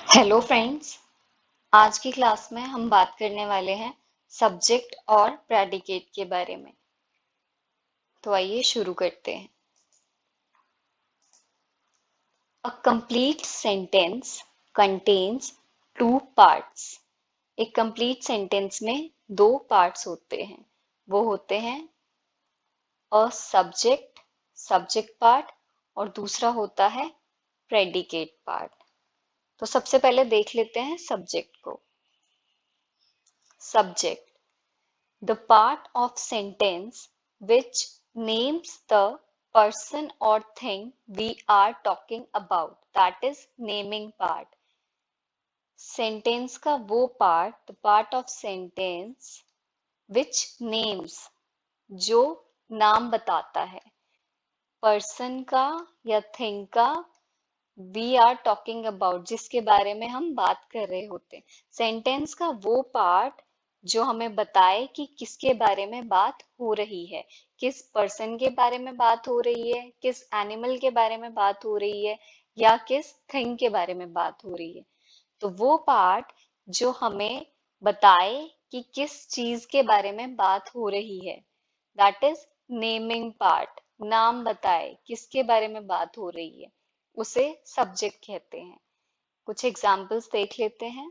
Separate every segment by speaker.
Speaker 1: Hello friends. आज की class में हम बात करने वाले हैं सब्जेक्ट और प्रेडिकेट के बारे में। तो आइए शुरू करते हैं। A complete sentence contains two parts. एक कंप्लीट सेंटेंस में दो पार्ट्स होते हैं। वो होते हैं अ सब्जेक्ट सब्जेक्ट पार्ट और दूसरा होता है प्रेडिकेट पार्ट। तो सबसे पहले देख लेते हैं सब्जेक्ट को। Subject, the part of sentence which names the person or thing we are talking about, that is naming part. Sentence का वो part, the part of sentence which names, जो नाम बताता है person का या thing का, we are talking about, जिसके बारे में हम बात कर रहे होते हैं। सेंटेंस का वो पार्ट जो हमें बताए कि किसके बारे में बात हो रही है, किस पर्सन के बारे में बात हो रही है, किस एनिमल के बारे में बात हो रही है या किस थिंग के बारे में बात हो रही है। तो वो पार्ट जो हमें बताए कि किस चीज के बारे में बात हो रही है, दैट इज नेमिंग पार्ट। नाम बताए किसके बारे में बात हो रही है, उसे सब्जेक्ट कहते हैं। कुछ एग्जाम्पल्स देख लेते हैं।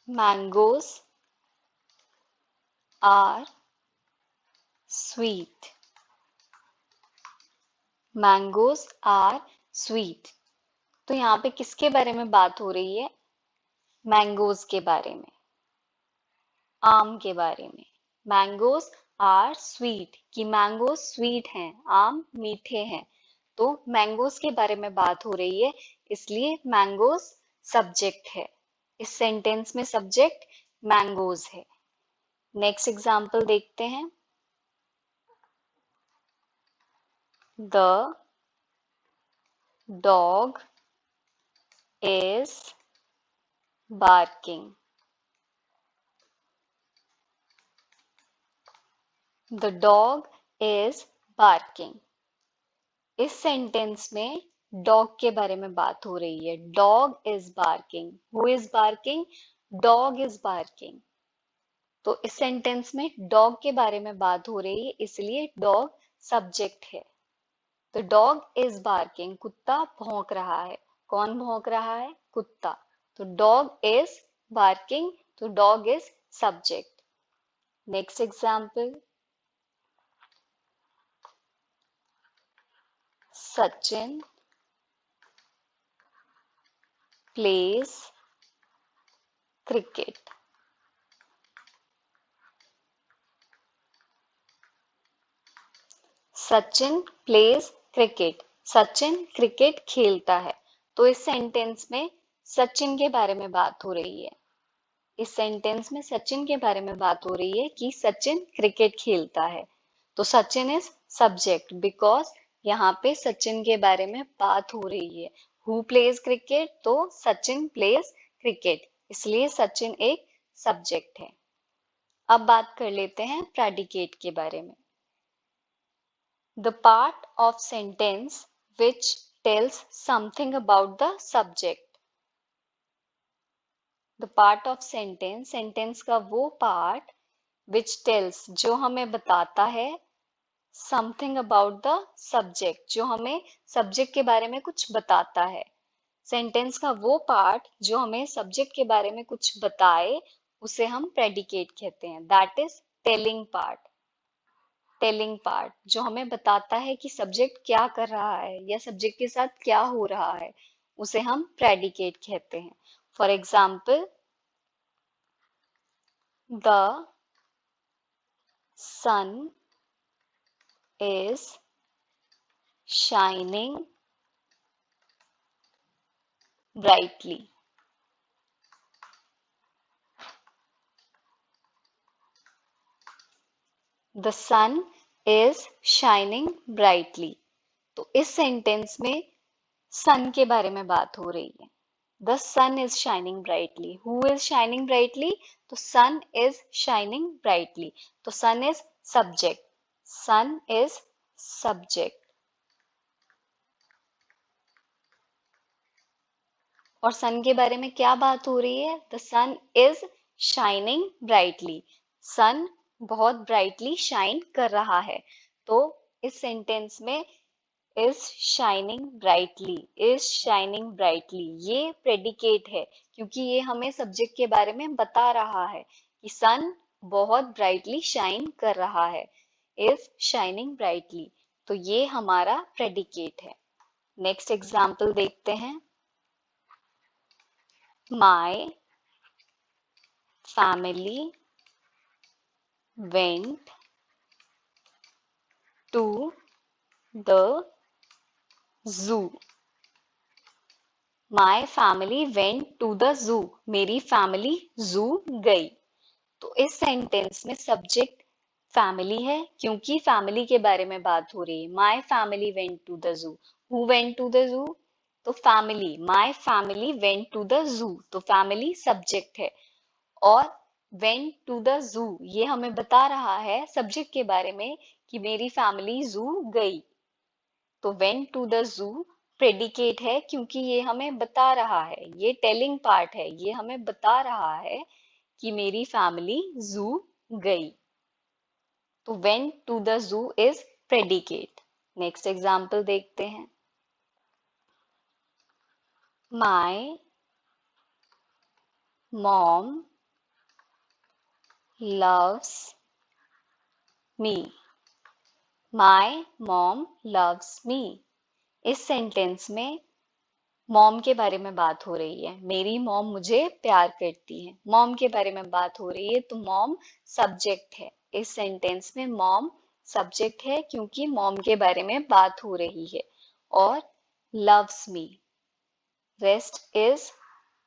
Speaker 1: Mangoes are sweet. Mangoes are sweet. तो यहाँ पे किसके बारे में बात हो रही है? मैंगोज के बारे में, आम के बारे में। मैंगोज आर स्वीट, कि मैंगोज स्वीट हैं, आम मीठे हैं। तो मैंगोज के बारे में बात हो रही है, इसलिए मैंगोज सब्जेक्ट है। इस सेंटेंस में सब्जेक्ट मैंगोज है। नेक्स्ट एग्जाम्पल देखते हैं। The dog is barking. The dog is barking. इस सेंटेंस में डॉग के बारे में बात हो रही है। Dog is barking. Who is barking? Dog is barking. तो इस सेंटेंस में डॉग के बारे में बात हो रही है, इसलिए डॉग सब्जेक्ट है। तो डॉग इज बार्किंग, कुत्ता भौंक रहा है। कौन भौंक रहा है? कुत्ता। तो डॉग इज बार्किंग, तो dog is subject. Next example. Sachin pledge cricket. Sachin pledge cricket. Sachin cricket खेलता है। तो इस सेंटेंस में सचिन के बारे में बात हो रही है। इस सेंटेंस में सचिन के बारे में बात हो रही है कि सचिन क्रिकेट खेलता है। तो सचिन इज सब्जेक्ट बिकॉज यहाँ पे सचिन के बारे में बात हो रही है। Who plays cricket? तो सचिन प्लेज क्रिकेट, इसलिए सचिन एक सब्जेक्ट है। अब बात कर लेते हैं प्रेडिकेट के बारे में। The part of sentence which tells something about the subject. The part of sentence, sentence का वो part which tells, जो हमें बताता है something about the subject, जो हमें subject के बारे में कुछ बताता है। सेंटेंस का वो पार्ट जो हमें सब्जेक्ट के बारे में कुछ बताए, उसे हम प्रेडिकेट कहते हैं। That is telling part. Telling part जो हमें बताता है कि सब्जेक्ट क्या कर रहा है या सब्जेक्ट के साथ क्या हो रहा है, उसे हम प्रेडिकेट कहते हैं। For example, the sun is shining brightly. The sun is shining brightly. तो इस सेंटेंस में सन के बारे में बात हो रही है। The sun is shining brightly. Who is shining brightly? तो सन इज शाइनिंग ब्राइटली। तो sun is subject. Sun is subject. और सन के बारे में क्या बात हो रही है? The sun is shining brightly. Sun बहुत ब्राइटली शाइन कर रहा है। तो इस सेंटेंस में is shining brightly, is shining brightly ये प्रेडिकेट है, क्योंकि ये हमें सब्जेक्ट के बारे में बता रहा है कि सन बहुत ब्राइटली शाइन कर रहा है। इज शाइनिंग ब्राइटली, तो ये हमारा प्रेडिकेट है। नेक्स्ट एग्जाम्पल देखते हैं। My family went to the zoo. My family went to the zoo. मेरी फैमिली जू गई। तो इस सेंटेंस में सब्जेक्ट फैमिली है, क्योंकि फैमिली के बारे में बात हो रही है। My family went to the zoo. Who went to the zoo? तो family. My family went to the zoo, तो फैमिली सब्जेक्ट है। और वेंट टू द जू ये हमें बता रहा है सब्जेक्ट के बारे में कि मेरी फैमिली जू गई। तो went to the zoo predicate है, क्योंकि ये हमें बता रहा है, ये टेलिंग पार्ट है, ये हमें बता रहा है कि मेरी फैमिली जू गई। तो went to the zoo is predicate. Next example देखते हैं। My mom loves me. My mom loves me. इस सेंटेंस में मॉम के बारे में बात हो रही है। मेरी मॉम मुझे प्यार करती है, मॉम के बारे में बात हो रही है, तो मॉम सब्जेक्ट है। इस सेंटेंस में मॉम सब्जेक्ट है, क्योंकि मॉम के बारे में बात हो रही है। और loves me, rest is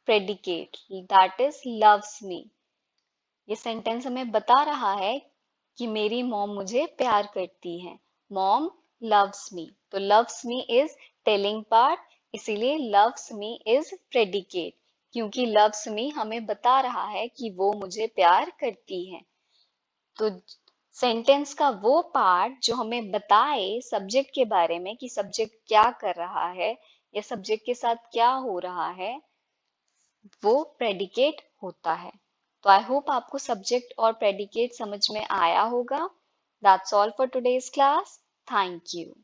Speaker 1: predicate, that is loves me. ये सेंटेंस हमें बता रहा है कि मेरी मॉम मुझे प्यार करती है। मॉम लव्स मी, तो loves me is telling part, इसीलिए लव्स मी इज प्रेडिकेट, क्योंकि लव्स मी हमें बता रहा है कि वो मुझे प्यार करती है। तो सेंटेंस का वो पार्ट जो हमें बताए सब्जेक्ट के बारे में कि सब्जेक्ट क्या कर रहा है या सब्जेक्ट के साथ क्या हो रहा है, वो प्रेडिकेट होता है। तो आई होप आपको सब्जेक्ट और प्रेडिकेट समझ में आया होगा। That's all for today's class. Thank you.